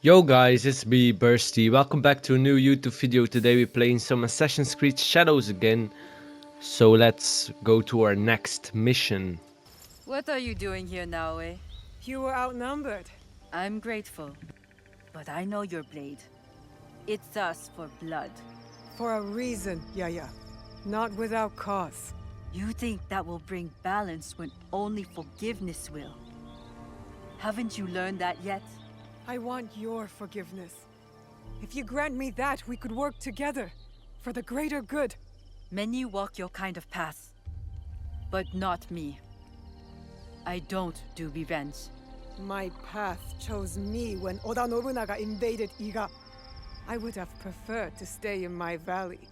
Yo guys, it's me, Bursty. Welcome back to a new YouTube video. Today we're playing some Assassin's Creed Shadows again. So let's go to our next mission. What are you doing here now, eh? You were outnumbered. I'm grateful. But I know your blade. It's us for blood. For a reason, Yaya. Not without cause. You think that will bring balance when only forgiveness will. Haven't you learned that yet? I want your forgiveness. If you grant me that, we could work together. For the greater good. Many walk your kind of path. But not me. I don't do revenge. My path chose me when Oda Nobunaga invaded Iga. I would have preferred to stay in my valley.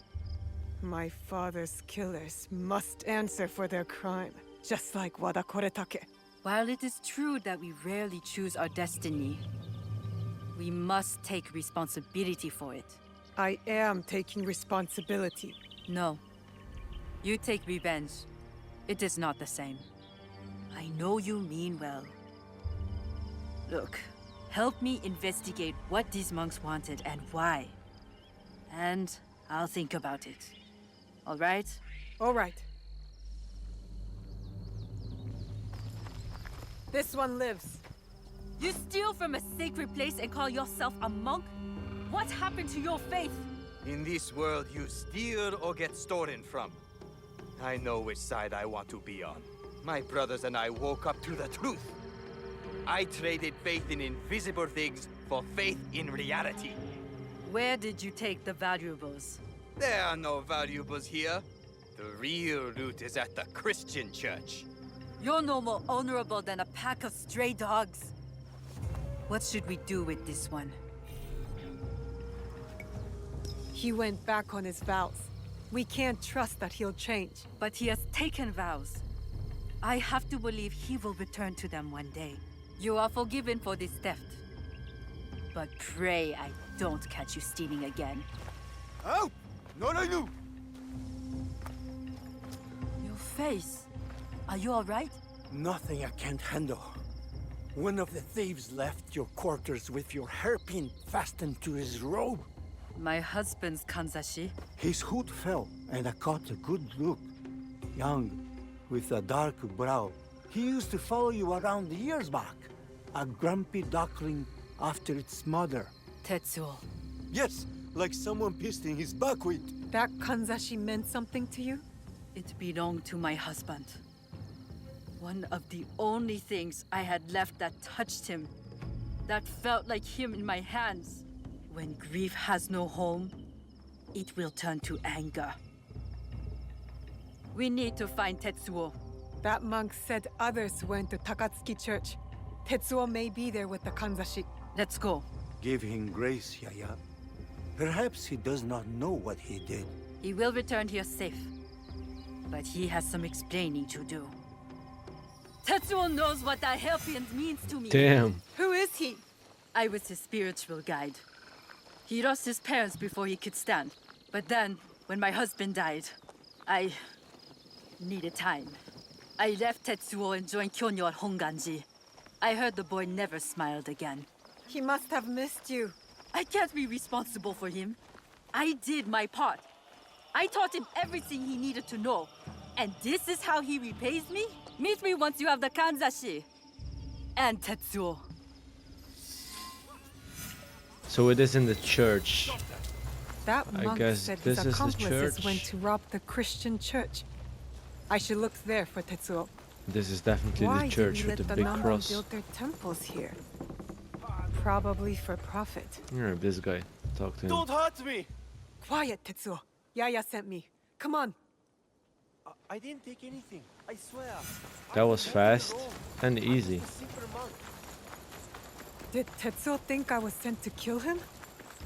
My father's killers must answer for their crime, just like Wada Koretake. While it is true that we rarely choose our destiny, we must take responsibility for it. I am taking responsibility. No. You take revenge. It is not the same. I know you mean well. Look, help me investigate what these monks wanted and why. And I'll think about it. All right? All right. This one lives. You steal from a sacred place and call yourself a monk? What happened to your faith? In this world, you steal or get stolen from. I know which side I want to be on. My brothers and I woke up to the truth. I traded faith in invisible things for faith in reality. Where did you take the valuables? There are no valuables here. The real loot is at the Christian church. You're no more honorable than a pack of stray dogs. What should we do with this one? He went back on his vows. We can't trust that he'll change. But he has taken vows. I have to believe he will return to them one day. You are forgiven for this theft. But pray I don't catch you stealing again. Oh! No, no, no! Your face. Are you alright? Nothing I can't handle. One of the thieves left your quarters with your hairpin fastened to his robe. My husband's Kanzashi. His hood fell, and I caught a good look. Young, with a dark brow. He used to follow you around years back. A grumpy duckling after its mother. Tetsuo. Yes, like someone pissed in his buckwheat. That kanzashi meant something to you? It belonged to my husband. One of the only things I had left that touched him. That felt like him in my hands. When grief has no home, it will turn to anger. We need to find Tetsuo. That monk said others went to Takatsuki Church. Tetsuo may be there with the kanzashi. Let's go. Give him grace, Yaya. Perhaps he does not know what he did. He will return here safe. But he has some explaining to do. Tetsuo knows what that hairpin means to me. Damn. Who is he? I was his spiritual guide. He lost his parents before he could stand. But then, when my husband died, I needed time. I left Tetsuo and joined Kyonyo at Honganji. I heard the boy never smiled again. He must have missed you. I can't be responsible for him. I did my part. I taught him everything he needed to know. And this is how he repays me? Meet me once you have the Kanzashi. And Tetsuo. So it is in the church. That I monk guess said this his is the accomplices church. went to rob the Christian church. I should look there for Tetsuo. This is definitely Why the church did he with let the the big Naman cross. build their temples here? Probably for profit. Here, this guy. Talk to him. Don't hurt me! Quiet, Tetsuo. Yaya sent me. Come on. I didn't take anything. I swear. That was fast and easy. Did Tetsuo think I was sent to kill him?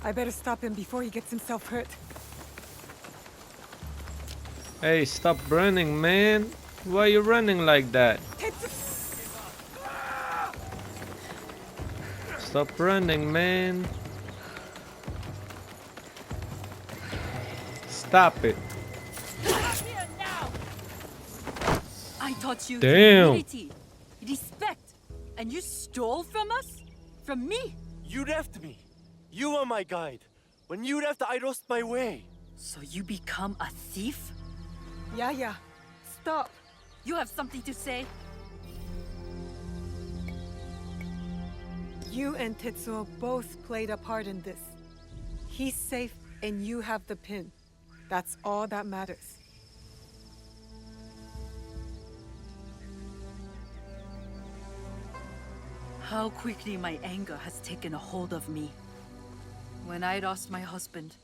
I better stop him before he gets himself hurt. Hey, stop running, man. Why are you running like that? Stop running, man. Stop it. Here now! I taught you Damn. humility, respect, and you stole from us? From me? You left me. You were my guide. When you left, I lost my way. So you become a thief? Yaya, stop. You have something to say? You and Tetsuo both played a part in this. He's safe and you have the pin. That's all that matters. How quickly my anger has taken a hold of me. When I lost my husband,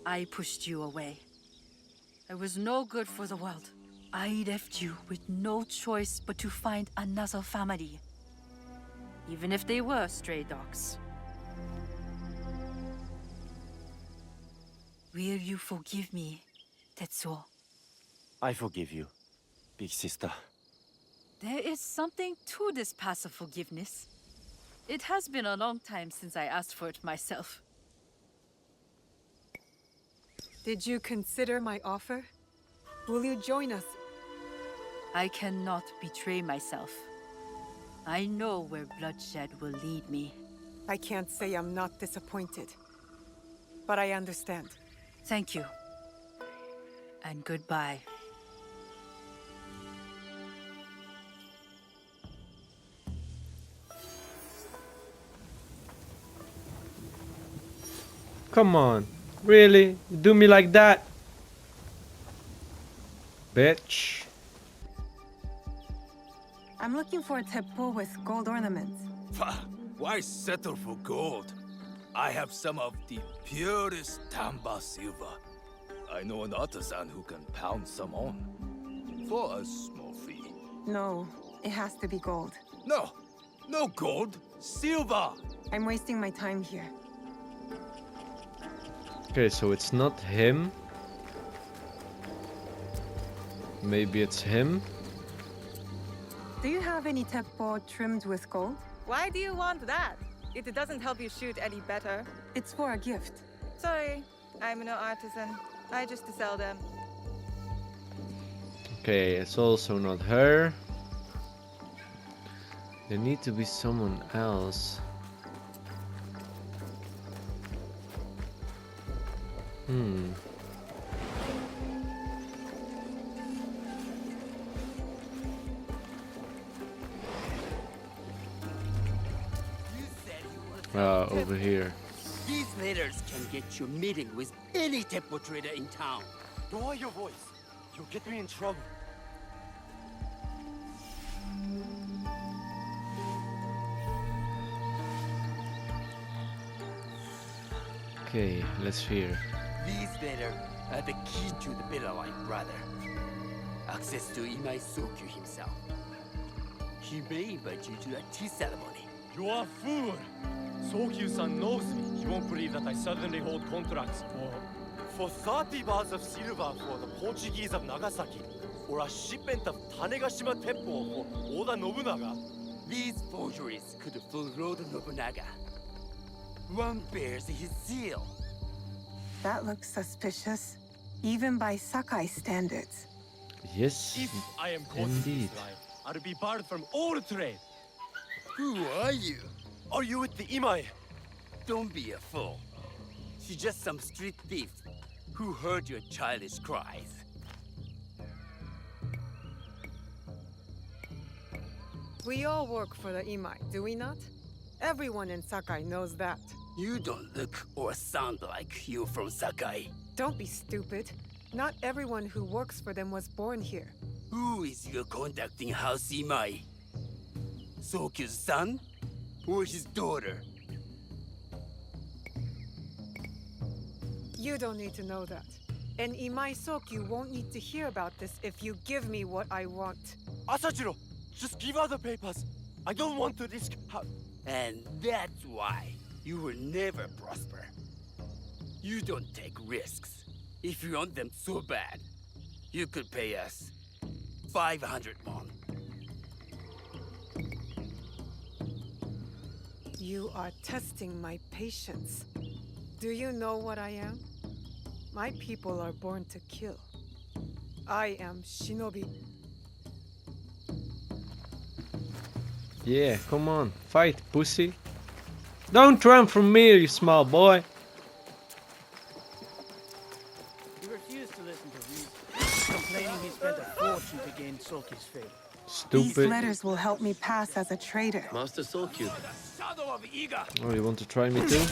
I pushed you away. I was no good for the world. I left you with no choice but to find another family. Even if they were stray dogs. Will you forgive me, Tetsuo? I forgive you, big sister. There is something to this passive forgiveness. It has been a long time since I asked for it myself. Did you consider my offer? Will you join us? I cannot betray myself. I know where bloodshed will lead me. I can't say I'm not disappointed. But I understand. Thank you. And goodbye. Come on. Really? You do me like that? Bitch. I'm looking for a teppo with gold ornaments. Why settle for gold? I have some of the purest Tamba silver. I know an artisan who can pound some on. For a small fee. No, it has to be gold. No! No gold! Silver! I'm wasting my time here. Okay, so it's not him. Maybe it's him. Do you have any teppo trimmed with gold? Why do you want that? It doesn't help you shoot any better. It's for a gift. Sorry, I'm no artisan. I just sell them. Okay, it's also not her. There need to be someone else. Over here. These letters can get you meeting with any temple trader in town. Lower your voice. You'll get me in trouble. Okay, let's hear. These letters are the key to the better life, brother. Access to Imai Sokyu himself. He may invite you to a tea ceremony. You are a fool! Sokyu-san knows me. He won't believe that I suddenly hold contracts for 30 bars of silver for the Portuguese of Nagasaki, or a shipment of Tanegashima Teppo for Oda Nobunaga. These forgeries could fool Lord Nobunaga. One bears his seal. That looks suspicious, even by Sakai standards. Yes, If I am caught in indeed. this lie, I'll be barred from all trade. Who are you? Are you with the Imai? Don't be a fool. She's just some street thief who heard your childish cries. We all work for the Imai, do we not? Everyone in Sakai knows that. You don't look or sound like you from Sakai. Don't be stupid. Not everyone who works for them was born here. Who is your conducting house Imai? Sokyu's son? Or his daughter? You don't need to know that. And Imai Sokyu won't need to hear about this if you give me what I want. Asachiro, just give her the papers. I don't want to risk And that's why you will never prosper. You don't take risks. If you want them so bad, you could pay us 500 won. You are testing my patience. Do you know what I am? My people are born to kill. I am Shinobi. Yeah, come on, fight, pussy. Don't run from me, you small boy. He refused to listen to reason, complaining he spent a fortune to gain Sulky's favor. These Stupid. letters will help me pass as a traitor. Master Sulky. Oh, you want to try me too?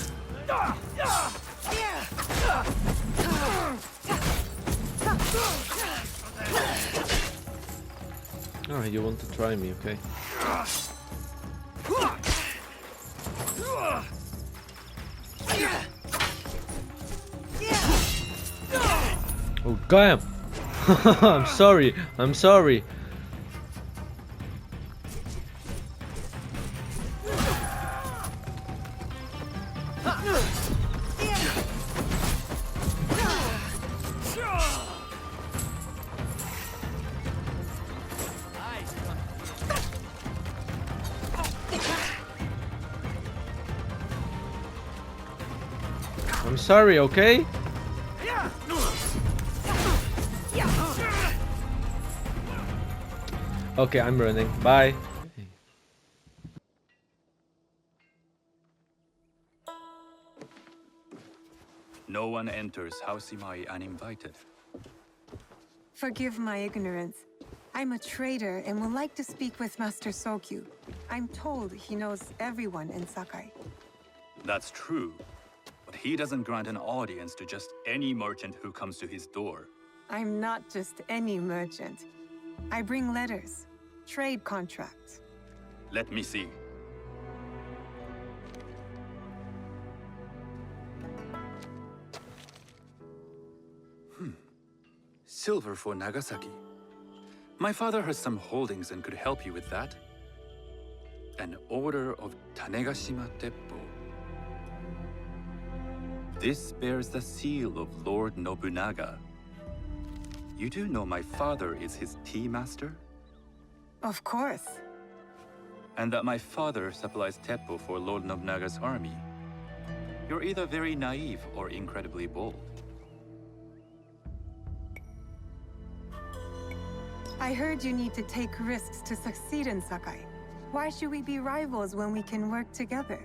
Oh, you want to try me, okay. Oh, damn! I'm sorry, I'm sorry. I'm sorry, okay? Okay, I'm running. Bye. No one enters House Imai uninvited. Forgive my ignorance. I'm a traitor and would like to speak with Master Sokyu. I'm told he knows everyone in Sakai. That's true, but he doesn't grant an audience to just any merchant who comes to his door. I'm not just any merchant. I bring letters, trade contracts. Let me see. Silver for Nagasaki. My father has some holdings and could help you with that. An order of Tanegashima Teppo. This bears the seal of Lord Nobunaga. You do know my father is his tea master? Of course. And that my father supplies Teppo for Lord Nobunaga's army. You're either very naive or incredibly bold. I heard you need to take risks to succeed in Sakai. Why should we be rivals when we can work together?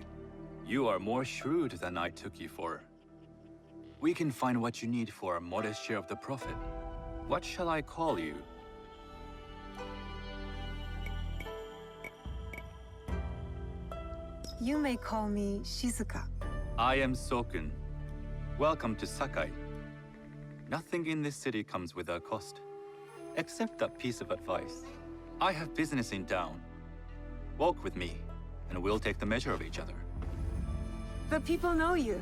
You are more shrewd than I took you for. We can find what you need for a modest share of the profit. What shall I call you? You may call me Shizuka. I am Sokun. Welcome to Sakai. Nothing in this city comes without cost. Except that piece of advice. I have business in town. Walk with me, and we'll take the measure of each other. The people know you.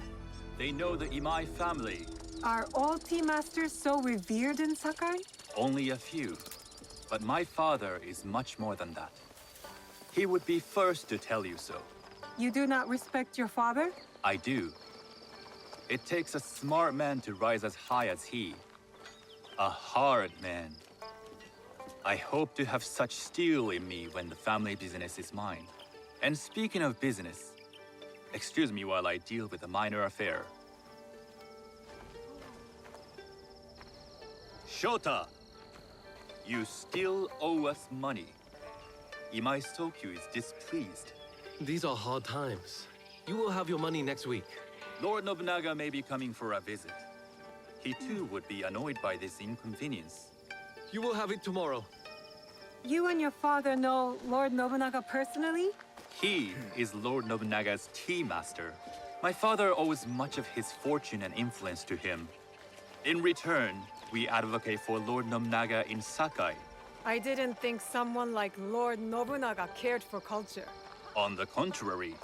They know the Imai family. Are all tea masters so revered in Sakai? Only a few. But my father is much more than that. He would be first to tell you so. You do not respect your father? I do. It takes a smart man to rise as high as he. A hard man. I hope to have such steel in me when the family business is mine. And speaking of business, excuse me while I deal with a minor affair. Shota! You still owe us money. Imai Sokyu is displeased. These are hard times. You will have your money next week. Lord Nobunaga may be coming for a visit. He too would be annoyed by this inconvenience. You will have it tomorrow. You and your father know Lord Nobunaga personally? He is Lord Nobunaga's tea master. My father owes much of his fortune and influence to him. In return, we advocate for Lord Nobunaga in Sakai. I didn't think someone like Lord Nobunaga cared for culture. On the contrary,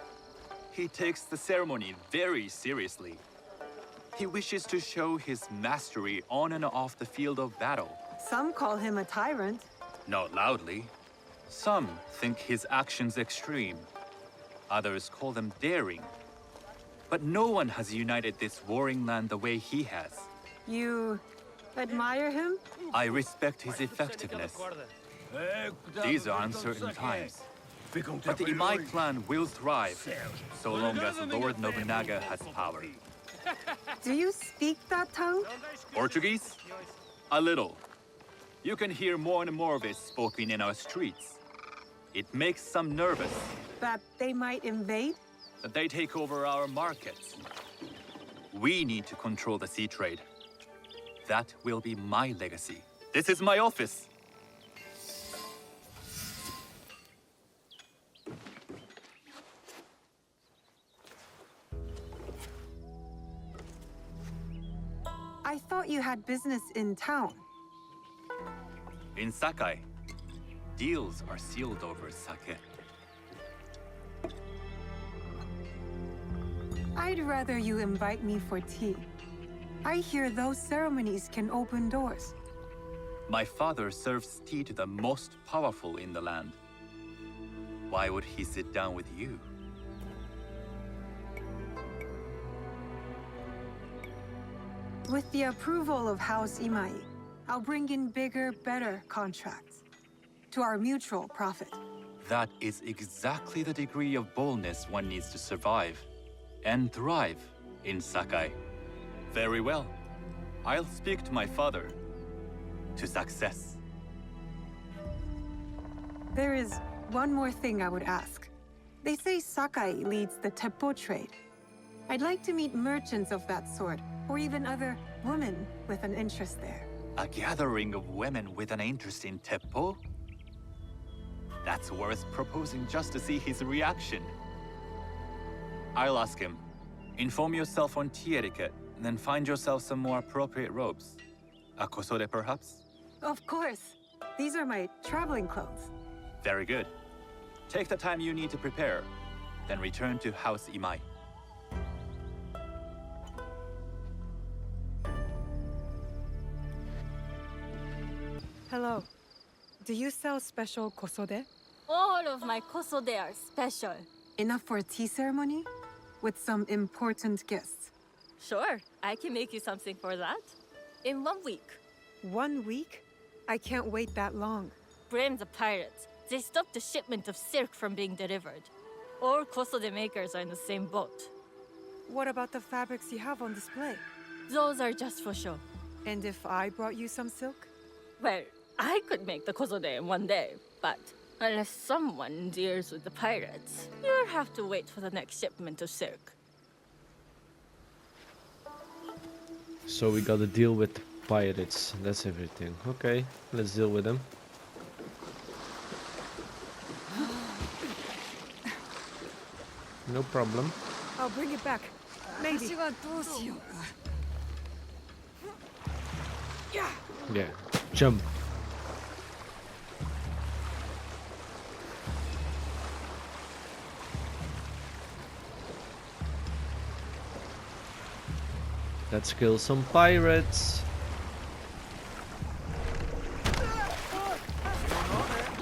he takes the ceremony very seriously. He wishes to show his mastery on and off the field of battle. Some call him a tyrant. Not loudly. Some think his actions extreme. Others call them daring. But no one has united this warring land the way he has. You admire him? I respect his effectiveness. These are uncertain times. But the Imai clan will thrive, so long as Lord Nobunaga has power. Do you speak that tongue? Portuguese? A little. You can hear more and more of it spoken in our streets. It makes some nervous. That they might invade? that they take over our markets. We need to control the sea trade. That will be my legacy. This is my office. I thought you had business in town. In Sakai, deals are sealed over sake. I'd rather you invite me for tea. I hear those ceremonies can open doors. My father serves tea to the most powerful in the land. Why would he sit down with you? With the approval of House Imai, I'll bring in bigger, better contracts. To our mutual profit. That is exactly the degree of boldness one needs to survive and thrive in Sakai. Very well. I'll speak to my father. To success. There is one more thing I would ask. They say Sakai leads the teppo trade. I'd like to meet merchants of that sort, or even other women with an interest there. A gathering of women with an interest in teppo? That's worth proposing just to see his reaction. I'll ask him. Inform yourself on tea etiquette, and then find yourself some more appropriate robes. A kosode, perhaps? Of course. These are my traveling clothes. Very good. Take the time you need to prepare, then return to House Imai. Hello. Do you sell special kosode? All of my kosode are special. Enough for a tea ceremony? With some important guests. Sure, I can make you something for that. In 1 week. 1 week? I can't wait that long. Blame the pirates. They stopped the shipment of silk from being delivered. All kosode makers are in the same boat. What about the fabrics you have on display? Those are just for show. And if I brought you some silk? Well, I could make the kosode in 1 day, but unless someone deals with the pirates, you'll have to wait for the next shipment of silk. So we gotta deal with the pirates. That's everything. Okay, let's deal with them. No problem. I'll bring it back. Maybe. Yeah, jump. Let's kill some pirates.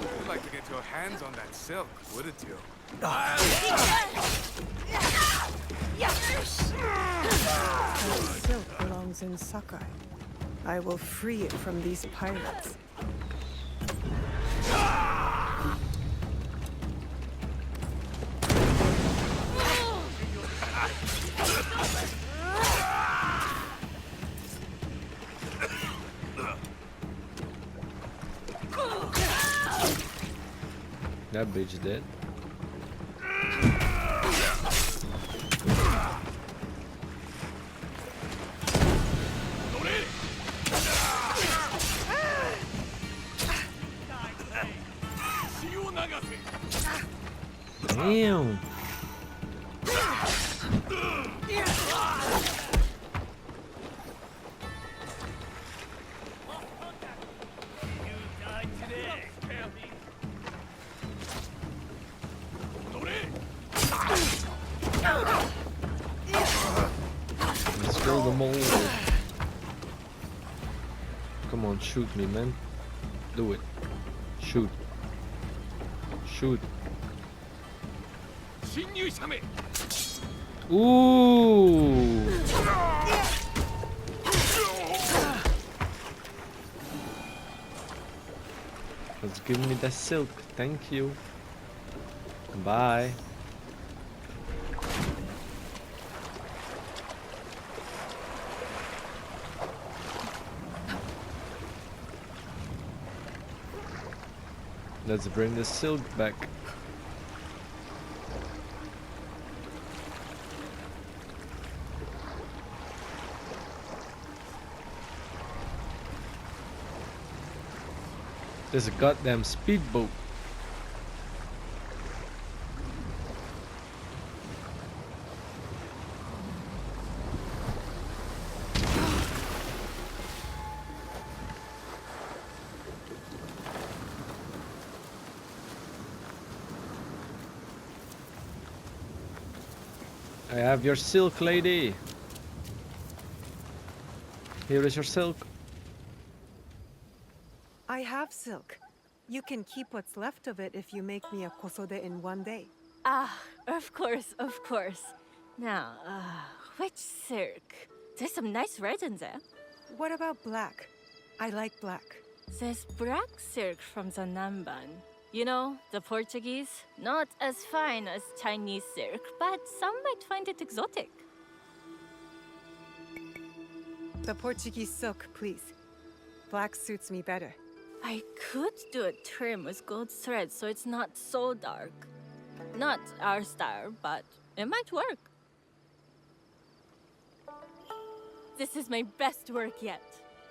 You'd like to get your hands on that silk, wouldn't you? The silk belongs in Sakai. I will free it from these pirates. That bitch dead. Damn. Let's kill them all. Come on, shoot me, man. Do it. Shoot. Shoot. Ooh. Let's give me the silk. Thank you. Bye. Let's bring the silk back. There's a goddamn speedboat. I have your silk, lady. Here is your silk. I have silk. You can keep what's left of it if you make me a kosode in one day. Ah, of course, of course. Now, which silk? There's some nice red in there. What about black? I like black. There's black silk from the Namban. You know, the Portuguese. Not as fine as Chinese silk, but some might find it exotic. The Portuguese silk, please. Black suits me better. I could do a trim with gold thread so it's not so dark. Not our style, but it might work. This is my best work yet.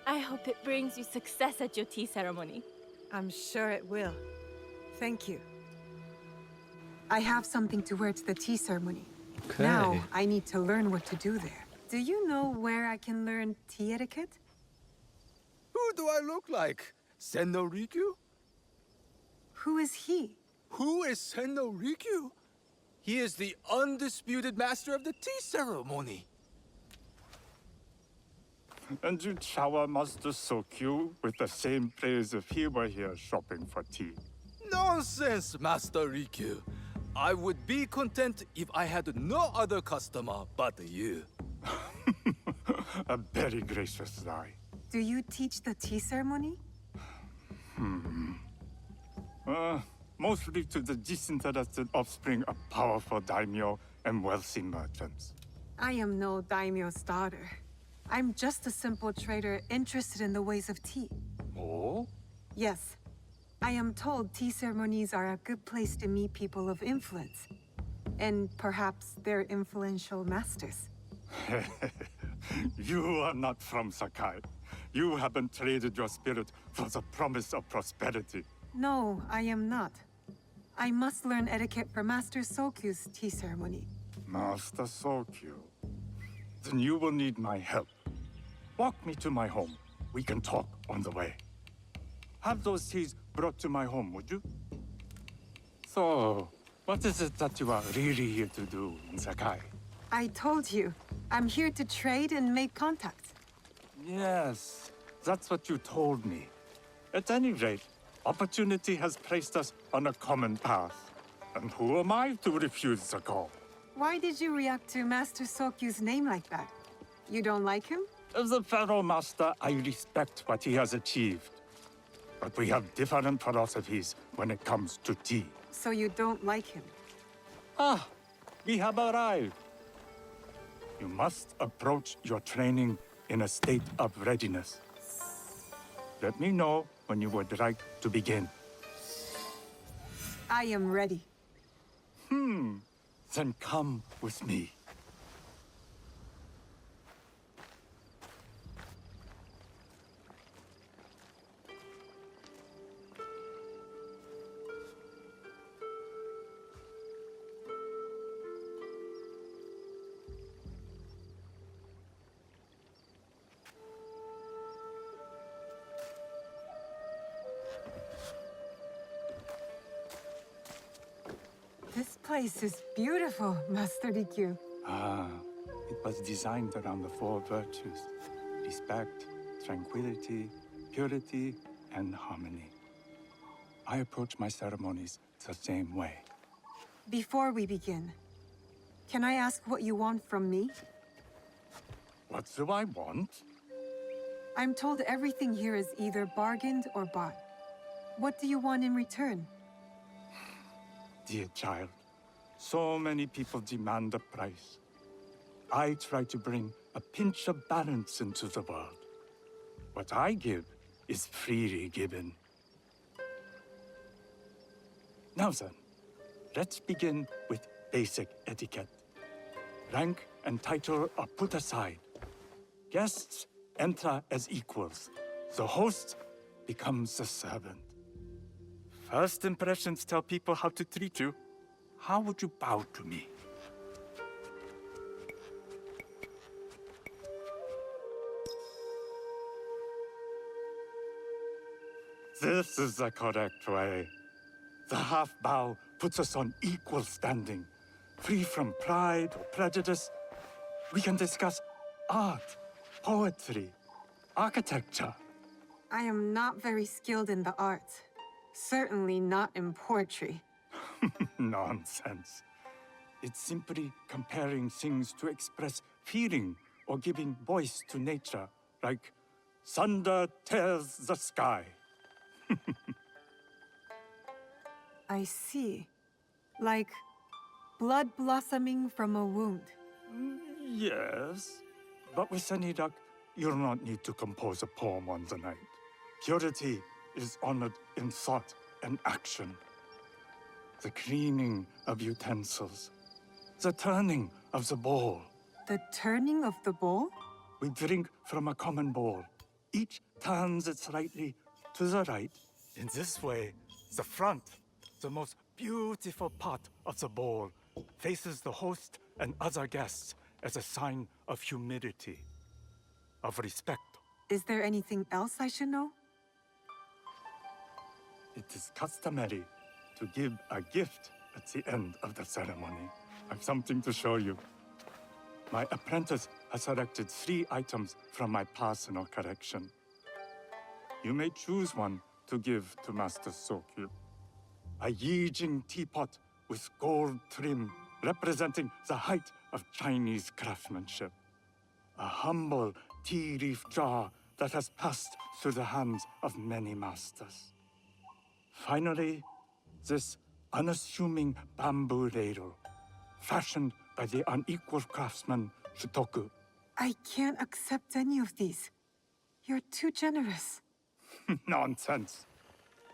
I hope it brings you success at your tea ceremony. I'm sure it will. Thank you. I have something to wear to the tea ceremony. Okay. Now, I need to learn what to do there. Do you know where I can learn tea etiquette? Who do I look like? Senno Rikyu? Who is he? Who is Senno Rikyu? He is the undisputed master of the tea ceremony. And you shower Master Sokyu with the same praise if he were here shopping for tea. Nonsense, Master Rikyu. I would be content if I had no other customer but you. A very gracious lie. Do you teach the tea ceremony? Mostly to the disinterested offspring of powerful daimyo and wealthy merchants. I am no daimyo's daughter. I'm just a simple trader interested in the ways of tea. Oh? Yes. I am told tea ceremonies are a good place to meet people of influence. And perhaps their influential masters. You are not from Sakai. You haven't traded your spirit for the promise of prosperity. No, I am not. I must learn etiquette for Master Sokyu's tea ceremony. Master Sokyu. Then you will need my help. Walk me to my home. We can talk on the way. Have those teas brought to my home, would you? So, what is it that you are really here to do in Sakai? I told you. I'm here to trade and make contacts. Yes, that's what you told me. At any rate, opportunity has placed us on a common path. And who am I to refuse the call? Why did you react to Master Sokyu's name like that? You don't like him? As a Pharaoh Master, I respect what he has achieved. But we have different philosophies when it comes to tea. So you don't like him? Ah, we have arrived. You must approach your training in a state of readiness. Let me know when you would like to begin. I am ready. Then come with me. This place is beautiful, Master Rikyu. Ah, it was designed around the four virtues: respect, tranquility, purity, and harmony. I approach my ceremonies the same way. Before we begin, can I ask what you want from me? What do I want? I'm told everything here is either bargained or bought. What do you want in return? Dear child, so many people demand a price. I try to bring a pinch of balance into the world. What I give is freely given. Now then, let's begin with basic etiquette. Rank and title are put aside. Guests enter as equals. The host becomes the servant. First impressions tell people how to treat you. How would you bow to me? This is the correct way. The half bow puts us on equal standing, free from pride or prejudice. We can discuss art, poetry, architecture. I am not very skilled in the arts. Certainly not in poetry. Nonsense. It's simply comparing things to express feeling or giving voice to nature, like thunder tears the sky. I see. Like blood blossoming from a wound. Yes, but with any luck, you'll not need to compose a poem on the night. Purity is honored in thought and action. The cleaning of utensils, the turning of the bowl. The turning of the bowl? We drink from a common bowl. Each turns it slightly to the right. In this way, the front, the most beautiful part of the bowl, faces the host and other guests as a sign of humility, of respect. Is there anything else I should know? It is customary to give a gift at the end of the ceremony. I've something to show you. My apprentice has selected 3 items from my personal collection. You may choose one to give to Master Sokyu. A Yijing teapot with gold trim, representing the height of Chinese craftsmanship. A humble tea leaf jar that has passed through the hands of many masters. Finally, this unassuming bamboo ladle, fashioned by the unequal craftsman Shutoku. I can't accept any of these. You're too generous. Nonsense.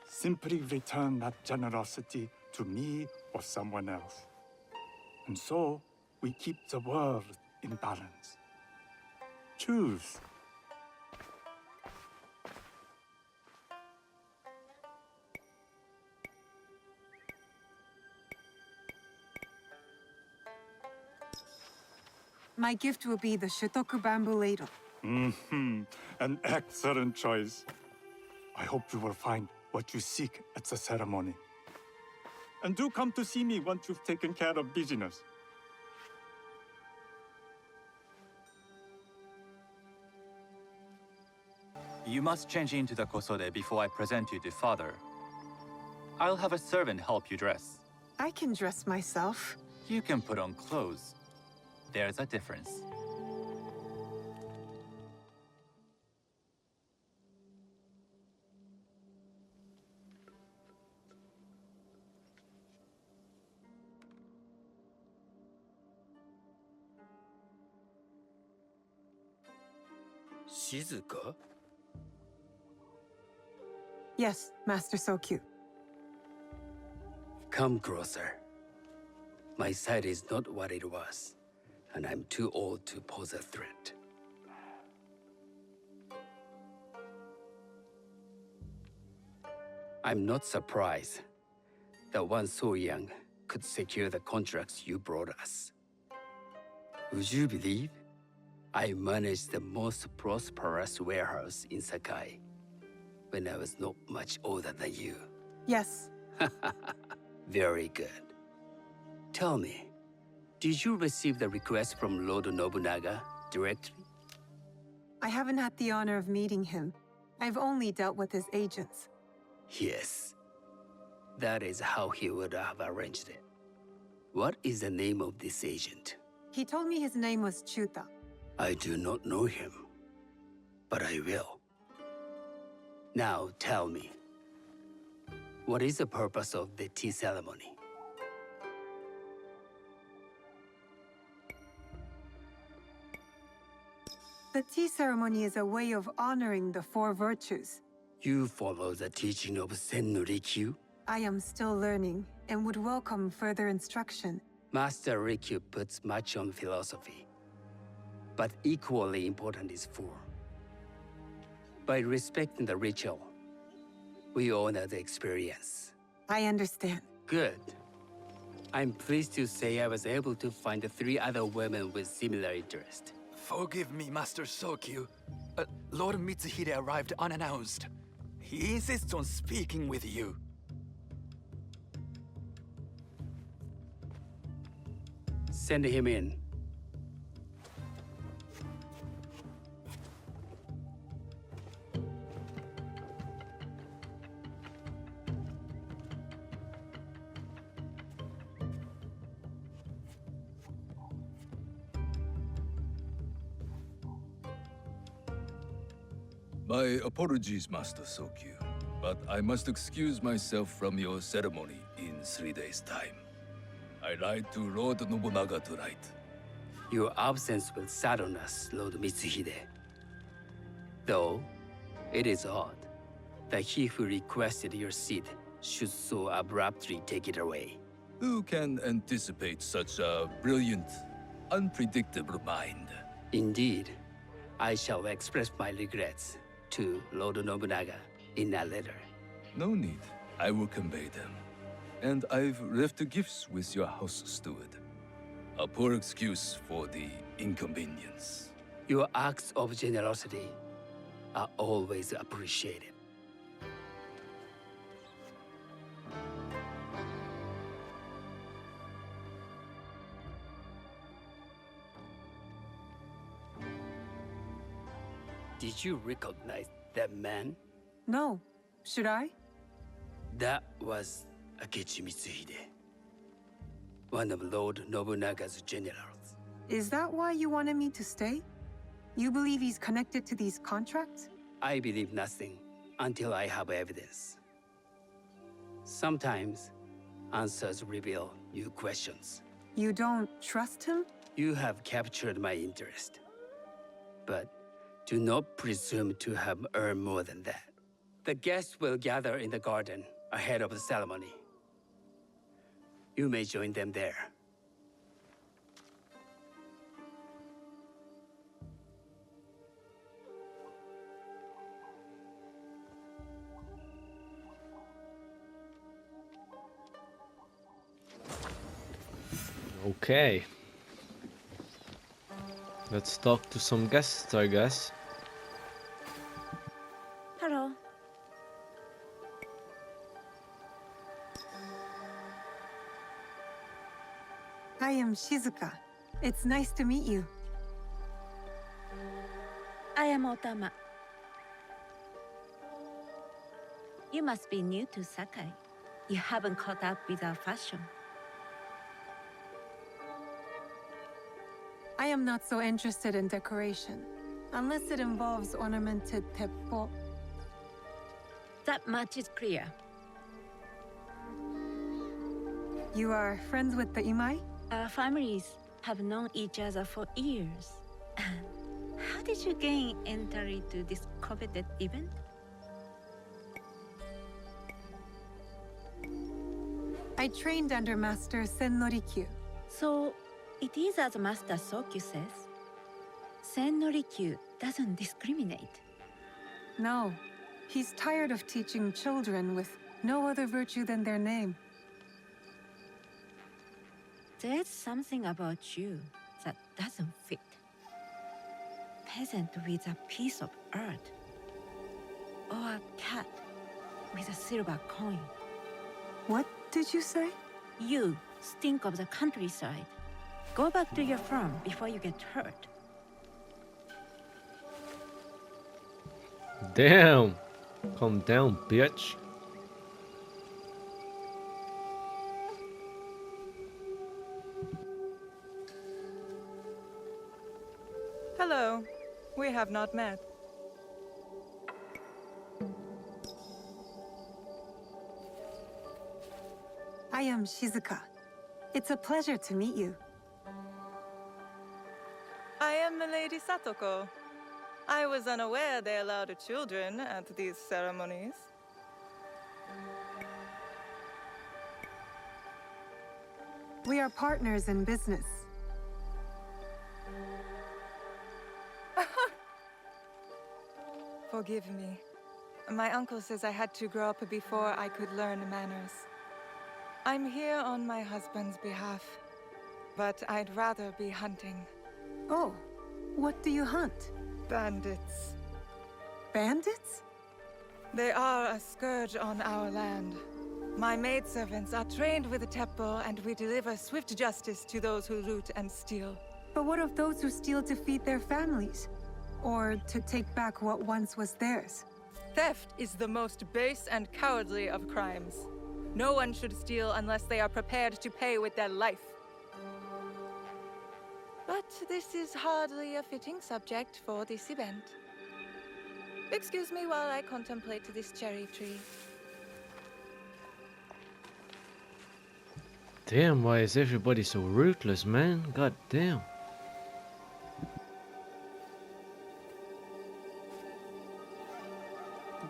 Simply return that generosity to me or someone else. And so, we keep the world in balance. Choose. My gift will be the Shutoku bamboo ladle. An excellent choice. I hope you will find what you seek at the ceremony. And do come to see me once you've taken care of business. You must change into the kosode before I present you to father. I'll have a servant help you dress. I can dress myself. You can put on clothes. There's a difference. Shizuka? Yes, Master Sokyu. Come closer. My sight is not what it was, and I'm too old to pose a threat. I'm not surprised that one so young could secure the contracts you brought us. Would you believe I managed the most prosperous warehouse in Sakai when I was not much older than you? Yes. Very good. Tell me, did you receive the request from Lord Nobunaga directly? I haven't had the honor of meeting him. I've only dealt with his agents. Yes. That is how he would have arranged it. What is the name of this agent? He told me his name was Chuta. I do not know him, but I will. Now tell me, what is the purpose of the tea ceremony? The tea ceremony is a way of honoring the 4 virtues. You follow the teaching of Sennu Rikyu? I am still learning and would welcome further instruction. Master Rikyu puts much on philosophy, but equally important is form. By respecting the ritual, we honor the experience I understand. Good. I'm pleased to say I was able to find 3 other women with similar interest. Forgive me, Master Sokyu. Lord Mitsuhide arrived unannounced. He insists on speaking with you. Send him in. My apologies, Master Sokyu, but I must excuse myself from your ceremony in 3 days' time. I lied to Lord Nobunaga tonight. Your absence will sadden us, Lord Mitsuhide. Though, it is odd that he who requested your seat should so abruptly take it away. Who can anticipate such a brilliant, unpredictable mind? Indeed, I shall express my regrets to Lord Nobunaga in a letter. No need. I will convey them. And I've left the gifts with your house steward. A poor excuse for the inconvenience. Your acts of generosity are always appreciated. Did you recognize that man? No. Should I? That was Akechi Mitsuhide, one of Lord Nobunaga's generals. Is that why you wanted me to stay? You believe he's connected to these contracts? I believe nothing until I have evidence. Sometimes, answers reveal new questions. You don't trust him? You have captured my interest. But do not presume to have earned more than that. The guests will gather in the garden ahead of the ceremony. You may join them there. Okay. Let's talk to some guests, I guess. Hello. I am Shizuka. It's nice to meet you. I am Otama. You must be new to Sakai. You haven't caught up with our fashion. I am not so interested in decoration, unless it involves ornamented teppo. That much is clear. You are friends with the Imai? Our families have known each other for years. How did you gain entry to this coveted event? I trained under Master Sen Norikyu. So, it is as Master Sokyu says. Sen Norikyu doesn't discriminate. No, he's tired of teaching children with no other virtue than their name. There's something about you that doesn't fit. Peasant with a piece of earth. Or a cat with a silver coin. What did you say? You stink of the countryside. Go back to your farm before you get hurt. Damn! Calm down, bitch. Hello. We have not met. I am Shizuka. It's a pleasure to meet you. I am Milady Satoko. I was unaware they allowed children at these ceremonies. We are partners in business. Forgive me. My uncle says I had to grow up before I could learn manners. I'm here on my husband's behalf, but I'd rather be hunting. Oh, what do you hunt? Bandits. Bandits? They are a scourge on our land. My maidservants are trained with the Teppo, and we deliver swift justice to those who loot and steal. But what of those who steal to feed their families? Or to take back what once was theirs? Theft is the most base and cowardly of crimes. No one should steal unless they are prepared to pay with their life. But this is hardly a fitting subject for this event. Excuse me while I contemplate this cherry tree. Damn, why is everybody so ruthless, man? God damn.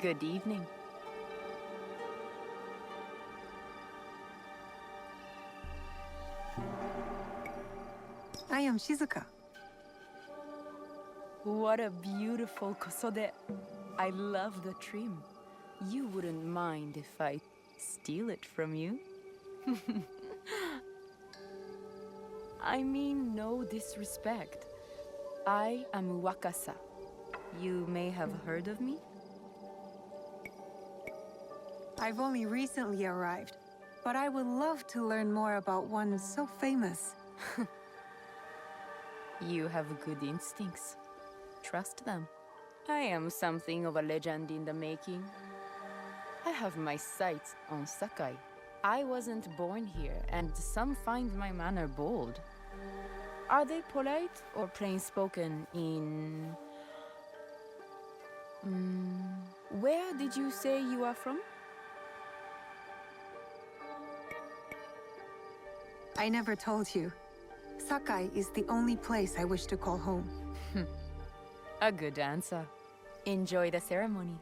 Good evening. I am Shizuka. What a beautiful kosode. I love the trim. You wouldn't mind if I steal it from you? I mean no disrespect. I am Wakasa. You may have heard of me? I've only recently arrived, but I would love to learn more about one so famous. You have good instincts. Trust them. I am something of a legend in the making. I have my sights on Sakai. I wasn't born here, and some find my manner bold. Are they polite or plain-spoken in... where did you say you are from? I never told you. Sakai is the only place I wish to call home. A good answer. Enjoy the ceremony.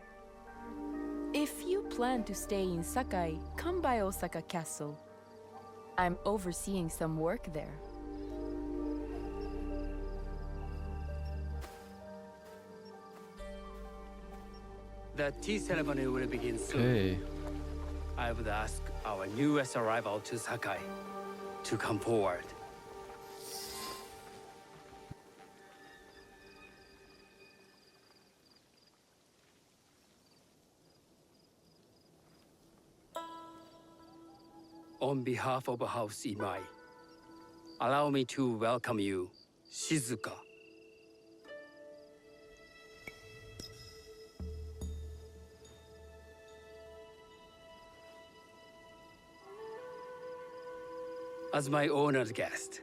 If you plan to stay in Sakai, come by Osaka Castle. I'm overseeing some work there. The tea ceremony will begin soon. Okay. I would ask our newest arrival to Sakai to come forward. On behalf of House Imai, allow me to welcome you, Shizuka. As my honored guest,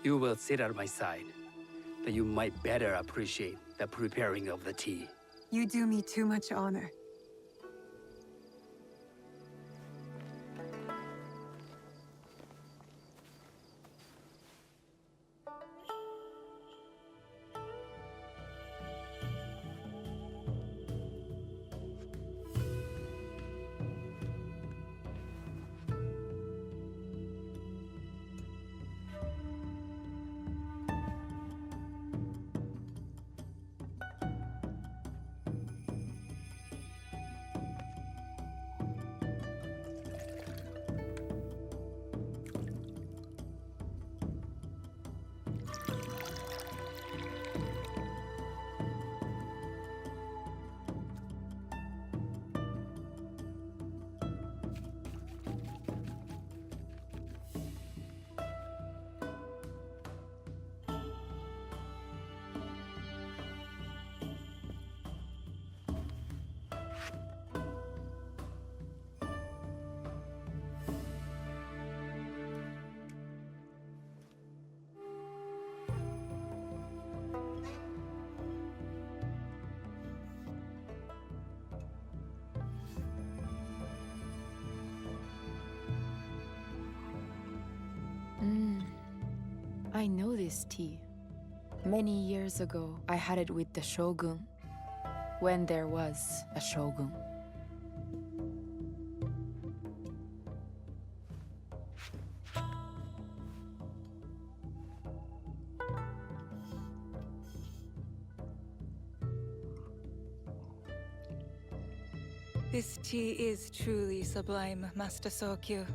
you will sit at my side, that you might better appreciate the preparing of the tea. You do me too much honor. I know this tea. Many years ago, I had it with the shogun, when there was a shogun. This tea is truly sublime, Master Sokyu.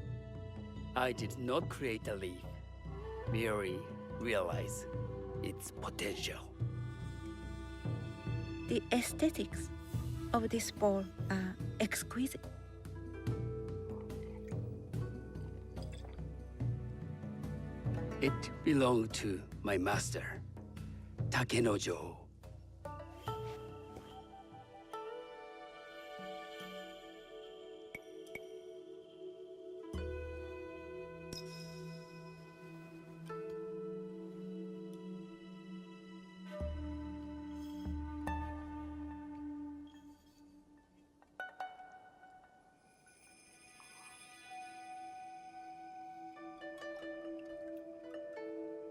I did not create a leaf, merely realize its potential. The aesthetics of this ball are exquisite. It belonged to my master, Takenojo.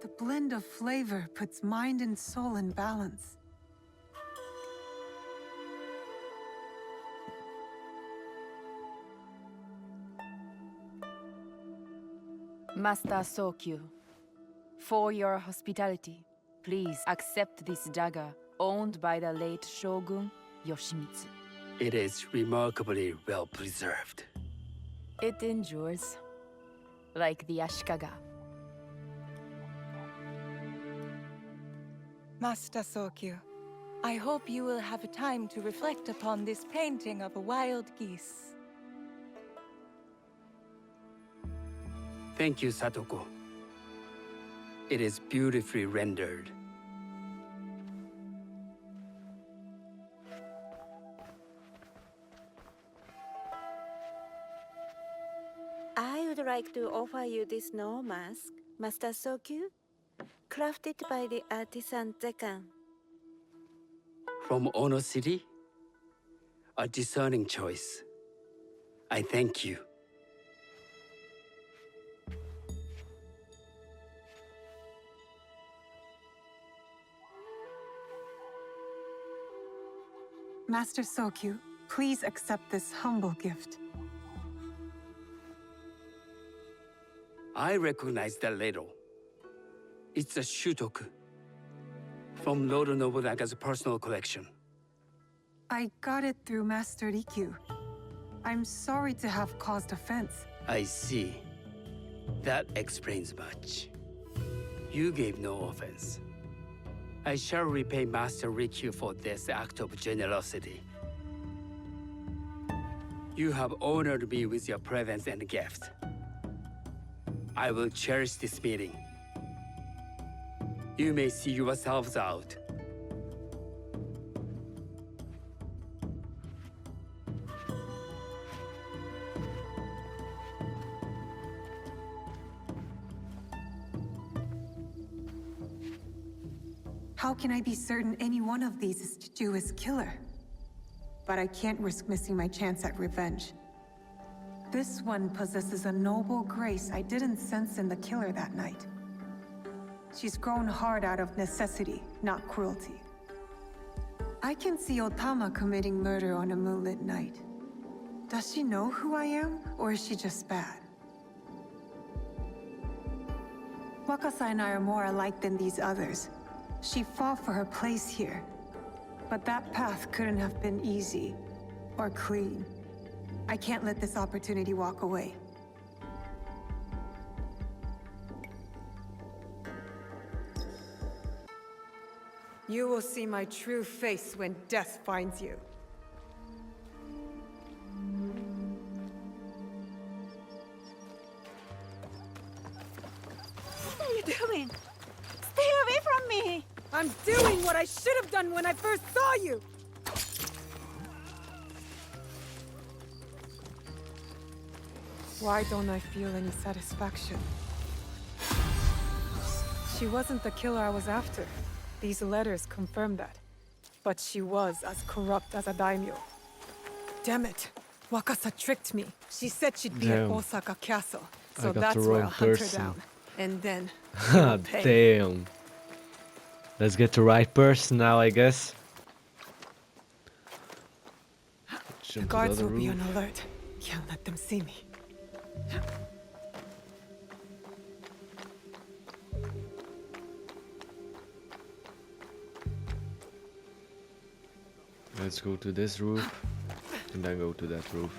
The blend of flavor puts mind and soul in balance. Master Sokyu, for your hospitality, please accept this dagger owned by the late Shogun Yoshimitsu. It is remarkably well preserved. It endures, like the Ashikaga. Master Sokyu, I hope you will have time to reflect upon this painting of a wild geese. Thank you, Satoko. It is beautifully rendered. I would like to offer you this snow mask, Master Sokyu, crafted by the artisan Zekan. From Ono City? A discerning choice. I thank you. Master Sokyu, please accept this humble gift. I recognize that ladle. It's a shutoku from Lord Nobunaga's personal collection. I got it through Master Rikyu. I'm sorry to have caused offense. I see. That explains much. You gave no offense. I shall repay Master Rikyu for this act of generosity. You have honored me with your presence and gift. I will cherish this meeting. You may see yourselves out. How can I be certain any one of these is Chichua's killer? But I can't risk missing my chance at revenge. This one possesses a noble grace I didn't sense in the killer that night. She's grown hard out of necessity, not cruelty. I can see Otama committing murder on a moonlit night. Does she know who I am, or is she just bad? Wakasa and I are more alike than these others. She fought for her place here. But that path couldn't have been easy, or clean. I can't let this opportunity walk away. You will see my true face when death finds you. What are you doing? Stay away from me! I'm doing what I should have done when I first saw you! Why don't I feel any satisfaction? She wasn't the killer I was after. These letters confirm that. But she was as corrupt as a daimyo. Damn it! Wakasa tricked me. She said she'd be at Osaka Castle. So that's where I'll hunt her down. And then... Damn. Let's get the right person now, I guess. The guards will be on alert. Can't let them see me. Let's go to this roof and then go to that roof.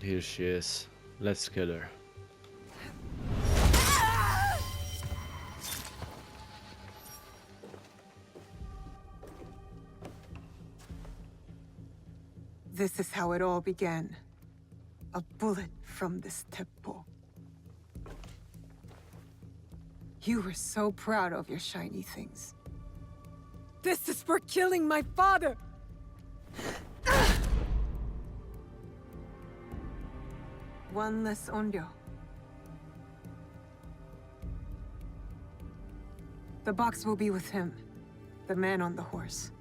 Here she is. Let's kill her. This is how it all began. A bullet from this teppo. You were so proud of your shiny things. This is for killing my father! One less onryo. The box will be with him, the man on the horse.